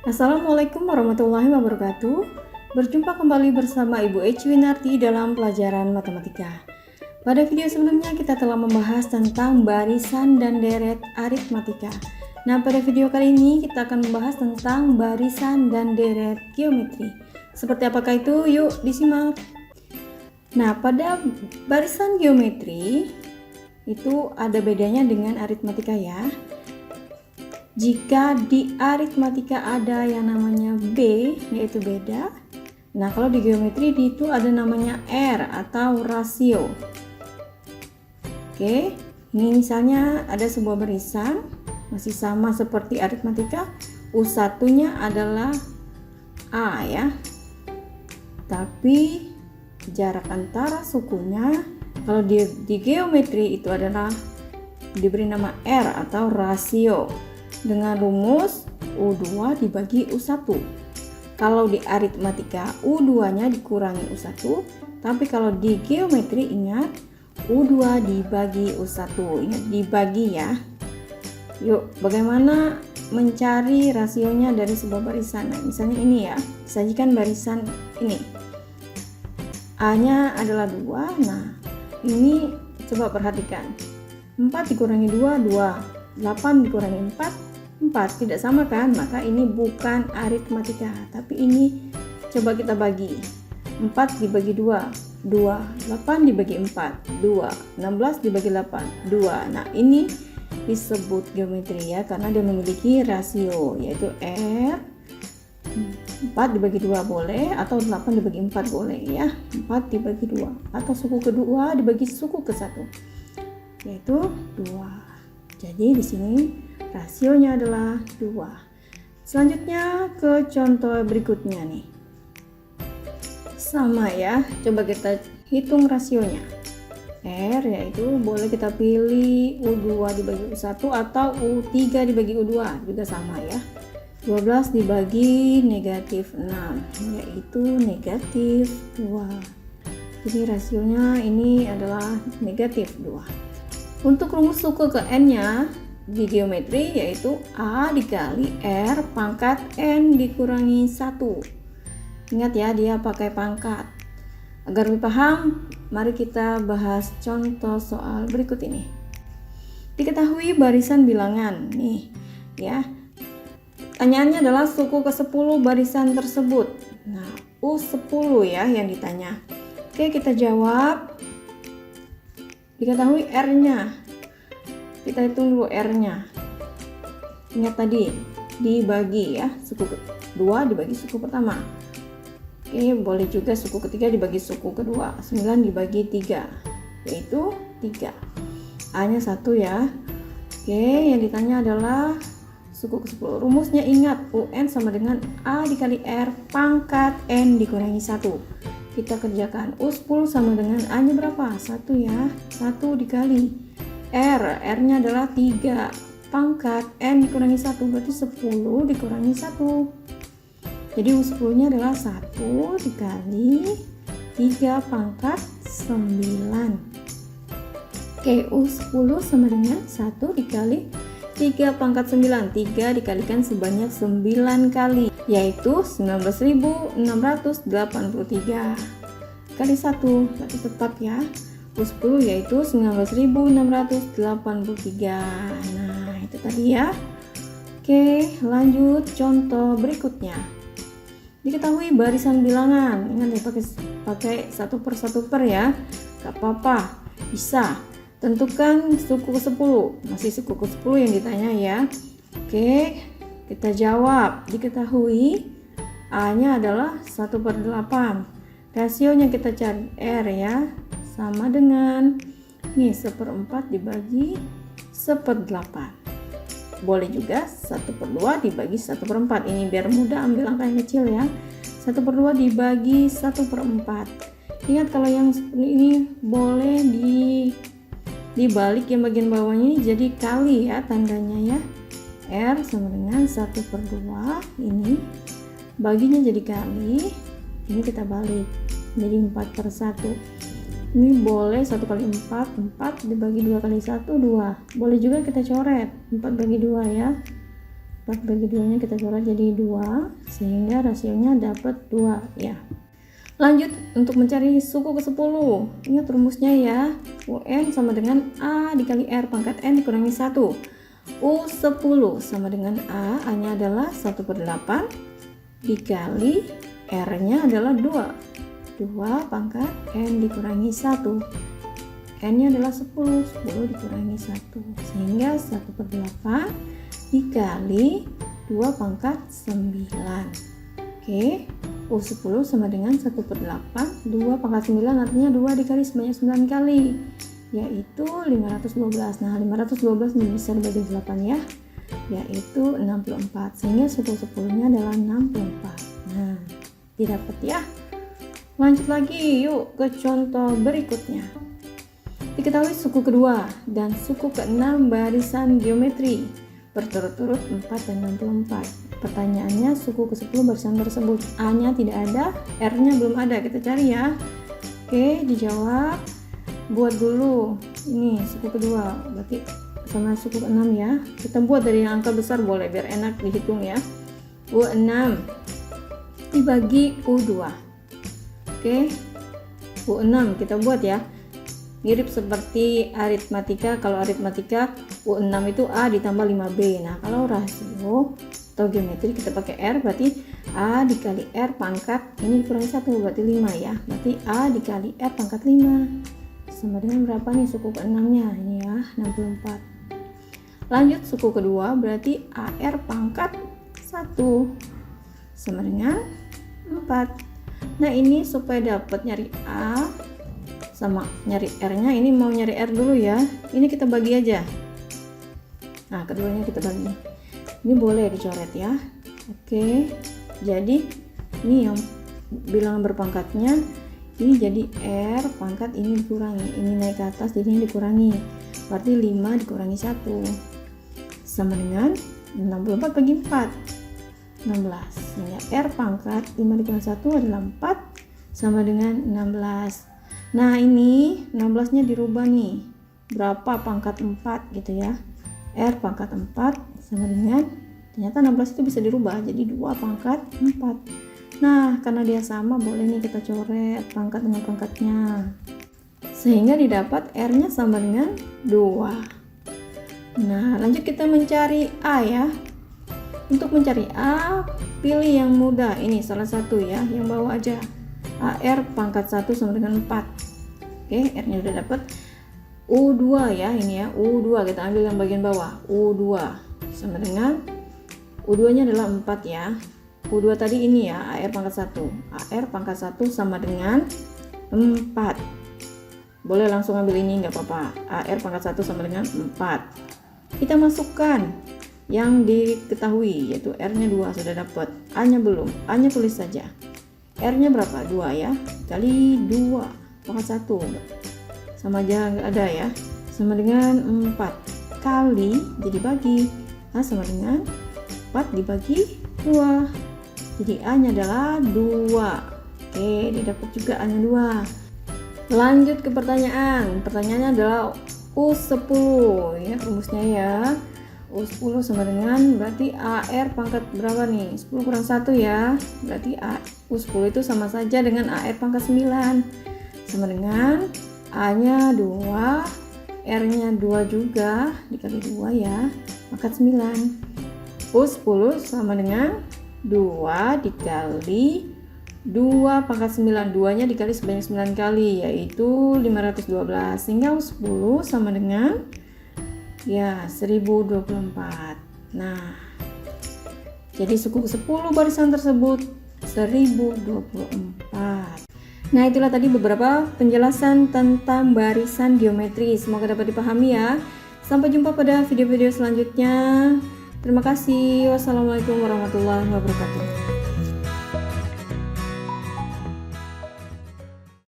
Assalamualaikum warahmatullahi wabarakatuh. Berjumpa kembali bersama Ibu Eci Winarti dalam pelajaran matematika. Pada video sebelumnya kita telah membahas tentang barisan dan deret aritmatika. Nah, pada video kali ini kita akan membahas tentang barisan dan deret geometri. Seperti apakah itu? Yuk disimak. Nah, pada barisan geometri itu ada bedanya dengan aritmatika ya. Jika di aritmatika ada yang namanya B, yaitu beda. Nah, kalau di geometri itu ada namanya R atau rasio. Oke, ini misalnya ada sebuah barisan, masih sama seperti aritmatika. U1-nya adalah A ya. Tapi jarak antara sukunya kalau di geometri itu adalah diberi nama R atau rasio dengan rumus U2 dibagi U1. Kalau di aritmatika U2-nya dikurangi U1, tapi kalau di geometri ingat U2 dibagi U1. Ingat dibagi ya. Yuk, bagaimana mencari rasionya dari sebuah barisan? Nah, misalnya ini ya, sajikan barisan ini. A-nya adalah 2. Nah, ini coba perhatikan. 4 dikurangi 2, 2. 8 dikurangi 4, 4. Tidak sama kan? Maka ini bukan aritmatika, tapi ini coba kita bagi. 4 dibagi 2, 2. 8 dibagi 4, 2. 16 dibagi 8, 2. Nah, ini disebut geometri ya, karena dia memiliki rasio, yaitu R. 4 dibagi 2 boleh, atau 8 dibagi 4 boleh ya. 4 dibagi 2, atau suku kedua dibagi suku ke 1, yaitu 2. Jadi di sini rasionya adalah 2. Selanjutnya ke contoh berikutnya nih. Sama ya, coba kita hitung rasionya. R yaitu boleh kita pilih U2 dibagi U1 atau U3 dibagi U2, juga sama ya. 12 dibagi negatif 6 yaitu negatif 2. Jadi rasionya ini adalah negatif 2. Untuk rumus suku ke N-nya di geometri yaitu A dikali R pangkat N dikurangi 1. Ingat ya, dia pakai pangkat. Agar lebih paham, mari kita bahas contoh soal berikut ini. Diketahui barisan bilangan nih ya. Pertanyaannya adalah suku ke 10 barisan tersebut. Nah, U10 ya yang ditanya. Oke, kita jawab. Diketahui R-nya. Kita hitung dulu R-nya. Ingat tadi, dibagi ya, suku kedua dibagi suku pertama. Oke, boleh juga suku ketiga dibagi suku kedua. 9 dibagi 3, yaitu 3. A-nya 1 ya. Oke, yang ditanya adalah suku ke-10. Rumusnya ingat, UN sama dengan A dikali R pangkat N dikurangi 1. Kita kerjakan. U10 sama dengan A-nya berapa? 1 ya. 1 dikali R-nya adalah 3 pangkat N dikurangi 1, berarti 10 dikurangi 1. Jadi U10 nya adalah 1 dikali 3 pangkat 9. Oke, U10 sama dengan 1 dikali 3 pangkat 9. 3 dikalikan sebanyak 9 kali, yaitu 19.683 kali 1, berarti tetap ya. U10 yaitu 19.683. Nah, itu tadi ya. Oke, lanjut contoh berikutnya. Diketahui barisan bilangan. Ingat ya, pakai satu per ya. Gak apa-apa, bisa. Tentukan suku ke-10. Masih suku ke-10 yang ditanya ya. Oke, kita jawab. Diketahui A-nya adalah 1/8. Rasionya kita cari R ya, sama dengan nih 1/4 dibagi 1/8. Boleh juga 1/2 dibagi 1/4. Ini biar mudah, ambil angka yang kecil ya. 1/2 dibagi 1/4. Ingat kalau yang seperti ini boleh dibalik yang bagian bawahnya ini jadi kali ya tandanya ya. R sama dengan 1/2, ini baginya jadi kali, ini kita balik jadi 4/1. Ini boleh 1 kali 4, 4 dibagi 2 kali 1, 2. Boleh juga kita coret 4 bagi 2 ya. 4 bagi 2 nya kita coret jadi 2, sehingga rasionya dapat 2 ya. Lanjut untuk mencari suku ke-10. Ingat rumusnya ya. UN sama dengan A dikali R pangkat N dikurangi 1. U10 sama dengan A-nya adalah 1/8 dikali R-nya adalah 2. 2 pangkat N dikurangi 1. N-nya adalah 10. 10 dikurangi 1. Sehingga 1/8 dikali 2 pangkat 9. Oke. U10 sama dengan 1/8, 2 pangkat 9 artinya 2 dikali sebanyak 9 kali, yaitu 512. Nah 512 ini bisa dibagi 8 ya, yaitu 64, sehingga suku 10-nya adalah 64. Nah didapat ya. Lanjut lagi yuk ke contoh berikutnya. Diketahui suku kedua dan suku ke-6 barisan geometri berturut-turut 4 dan 64. Pertanyaannya suku ke-10 barisan tersebut A-nya tidak ada, R-nya belum ada, kita cari ya. Oke, dijawab. Buat dulu ini suku kedua, berarti sama suku ke-6 ya. Kita buat dari yang angka besar boleh biar enak dihitung ya. U6 dibagi U2. Oke, U6 kita buat ya. Mirip seperti aritmatika. Kalau aritmatika U6 itu A ditambah 5B. Nah kalau rasio atau geometri kita pakai R, berarti A dikali R pangkat ini dikurangi 1 berarti 5 ya. Berarti A dikali R pangkat 5 sama dengan berapa nih suku ke-6 nya? Ini ya 64. Lanjut suku kedua, berarti AR pangkat 1 sama dengan 4. Nah ini supaya dapat nyari A sama nyari R nya, ini mau nyari R dulu ya. Ini kita bagi aja. Nah keduanya kita bagi. Ini boleh dicoret ya. Oke, jadi ini yang bilangan berpangkatnya ini jadi R pangkat ini dikurangi, ini naik ke atas jadi ini dikurangi, berarti 5 dikurangi 1 sama dengan 64 bagi 4 16. Sehingga R pangkat 5 dikurangi 1 adalah 4 sama dengan 16. Nah ini 16 nya dirubah nih, berapa pangkat 4 gitu ya. R pangkat 4 sama dengan, ternyata 16 itu bisa dirubah jadi 2 pangkat 4. Nah karena dia sama boleh nih kita coret pangkat dengan pangkatnya, sehingga didapat R nya sama dengan 2. Nah lanjut kita mencari A ya. Untuk mencari A, pilih yang mudah, ini salah satu ya, yang bawah aja. AR pangkat 1 sama dengan 4. Oke, R nya udah dapat. U2 ya, ini ya, U2 kita ambil yang bagian bawah. U2 sama dengan, U2 nya adalah 4 ya. U2 tadi ini ya, AR pangkat 1. AR pangkat 1 sama dengan 4. Boleh langsung ambil ini, nggak apa-apa. AR pangkat 1 sama dengan 4. Kita masukkan yang diketahui, yaitu R nya 2 sudah dapat. A nya belum, A nya tulis saja. R nya berapa? 2 ya, kali 2 pangkat 1 sama aja nggak ada ya, sama dengan 4 kali, jadi bagi, A sama dengan 4 dibagi 2, jadi A nya adalah 2. Oke, didapat juga A nya 2. Lanjut ke pertanyaannya adalah U10 ya, rumusnya ya. U10 sama dengan, berarti AR pangkat berapa nih? 10 kurang 1 ya, berarti U10 itu sama saja dengan AR pangkat 9 sama dengan A nya 2, R nya 2 juga dikali 2 ya, pangkat 9. U10 sama dengan 2 dikali 2 pangkat 9, 2 nya dikali sebanyak 9 kali, yaitu 512, sehingga U10 sama dengan ya 1024. Nah jadi suku ke-10 barisan tersebut 1024. Nah itulah tadi beberapa penjelasan tentang barisan geometri, semoga dapat dipahami ya. Sampai jumpa pada video-video selanjutnya. Terima kasih. Wassalamualaikum warahmatullahi wabarakatuh.